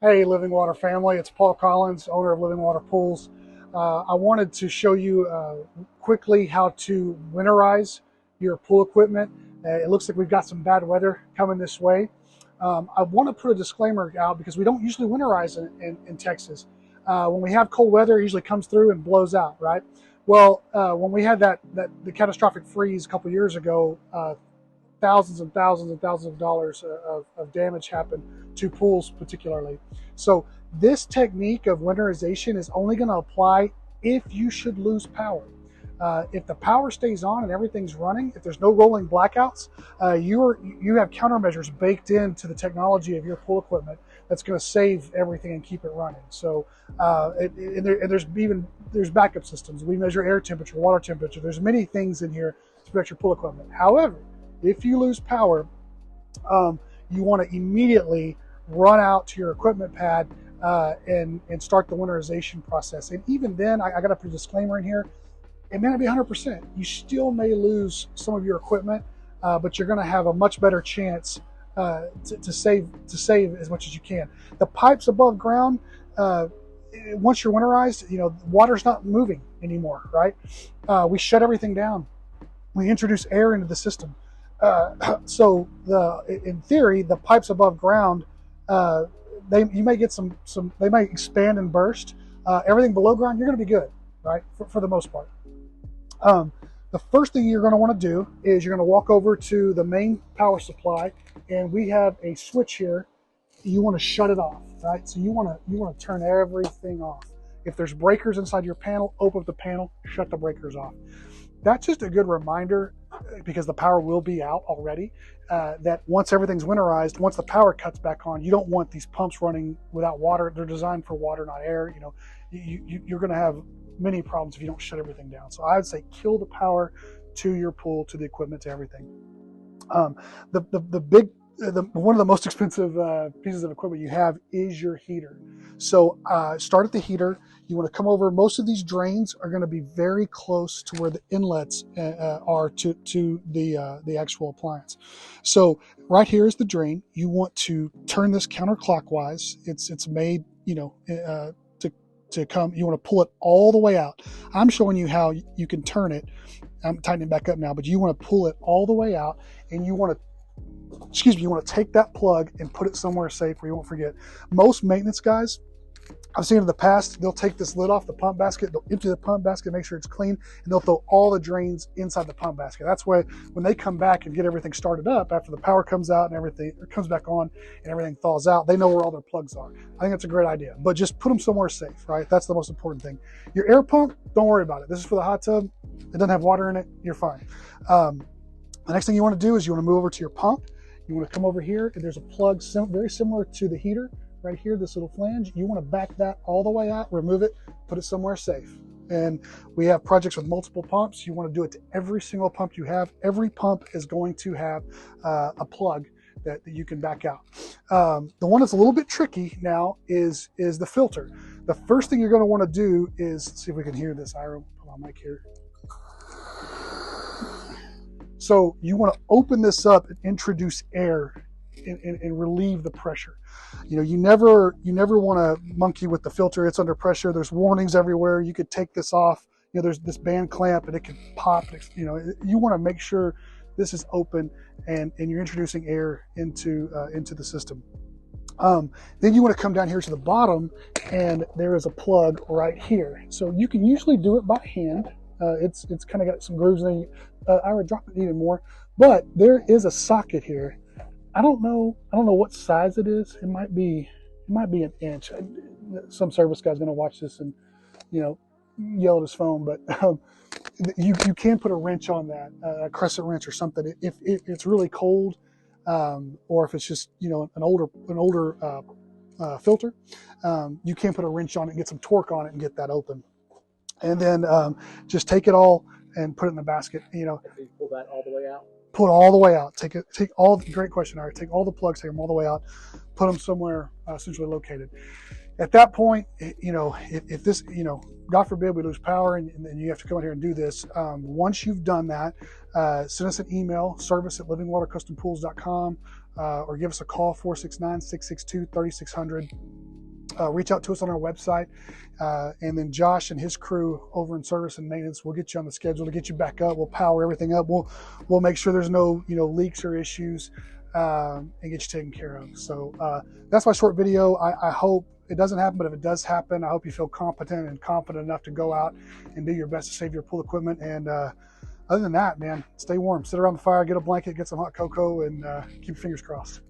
Hey, Living Water family, it's Paul Collins, owner of Living Water Pools. I wanted to show you quickly how to winterize your pool equipment. It looks like we've got some bad weather coming this way. I want to put a disclaimer out because we don't usually winterize in Texas. When we have cold weather, it usually comes through and blows out, right? Well, when we had the catastrophic freeze a couple years ago, thousands and thousands and thousands of dollars of damage happen to pools particularly. So this technique of winterization is only going to apply if you should lose power. If the power stays on and everything's running, if there's no rolling blackouts, you have countermeasures baked into the technology of your pool equipment that's going to save everything and keep it running. So there's backup systems. We measure air temperature, water temperature. There's many things in here to protect your pool equipment. However, if you lose power, you want to immediately run out to your equipment pad and start the winterization process. And even then, I got to put a disclaimer in here. It may not be 100%. You still may lose some of your equipment, but you're going to have a much better chance to save as much as you can. The pipes above ground, once you're winterized, water's not moving anymore, right? We shut everything down. We introduce air into the system. So in theory, the pipes above ground, you may get some, they might expand and burst. Everything below ground, you're going to be good, right? For the most part. The first thing you're going to want to do is you're going to walk over to the main power supply, and we have a switch here. You want to shut it off, right? So you want to turn everything off. If there's breakers inside your panel, open up the panel, shut the breakers off. That's just a good reminder, because the power will be out already, that once everything's winterized, once the power cuts back on, you don't want these pumps running without water. They're designed for water, not air. You're going to have many problems if you don't shut everything down. So I would say kill the power to your pool, to the equipment, to everything. One of the most expensive pieces of equipment you have is your heater. So start at the heater. You want to come over. Most of these drains are going to be very close to where the inlets are to the actual appliance. So right here is the drain. You want to turn this counterclockwise. It's made, to come. You want to pull it all the way out. I'm showing you how you can turn it. I'm tightening it back up now, but you want to pull it all the way out, and you want to take that plug and put it somewhere safe where you won't forget. Most maintenance guys I've seen in the past, they'll take this lid off the pump basket, they'll empty the pump basket, make sure it's clean, and they'll throw all the drains inside the pump basket. That's why when they come back and get everything started up, after the power comes out and everything comes back on and everything thaws out, they know where all their plugs are. I think that's a great idea, but just put them somewhere safe, right? That's the most important thing. Your air pump, don't worry about it. This is for the hot tub. It doesn't have water in it. You're fine. The next thing you want to do is you want to move over to your pump. You want to come over here, and there's a plug very similar to the heater right here, this little flange. You want to back that all the way out, remove it, put it somewhere safe. And we have projects with multiple pumps. You want to do it to every single pump you have. Every pump is going to have a plug that you can back out. The one that's a little bit tricky now is the filter. The first thing you're going to want to do is, see if we can hear this. Ira, put my mic here. So you want to open this up and introduce air and relieve the pressure. You never want to monkey with the filter. It's under pressure. There's warnings everywhere. You could take this off. There's this band clamp and it can pop. You want to make sure this is open and you're introducing air into the system. Then you want to come down here to the bottom, and there is a plug right here. So you can usually do it by hand. It's kind of got some grooves in it. I would drop it even more, but there is a socket here. I don't know what size it is. It might be an inch. Some service guy's going to watch this and yell at his phone, but you can put a wrench on that, a crescent wrench or something. If it's really cold, or if it's just an older filter, you can put a wrench on it and get some torque on it and get that open. And then just take it all and put it in the basket. You pull that all the way out? Pull it all the way out. Take all. Great question, Art. Take all the plugs, take them all the way out, put them somewhere centrally located. At that point, if this, God forbid we lose power and you have to come out here and do this. Once you've done that, send us an email, service@livingwatercustompools.com, or give us a call, 469-662-3600. reach out to us on our website. And then Josh and his crew over in service and maintenance will get you on the schedule to get you back up. We'll power everything up. We'll make sure there's no leaks or issues, and get you taken care of. So that's my short video. I hope it doesn't happen, but if it does happen, I hope you feel competent and confident enough to go out and do your best to save your pool equipment. And other than that, man, stay warm. Sit around the fire, get a blanket, get some hot cocoa, and keep your fingers crossed.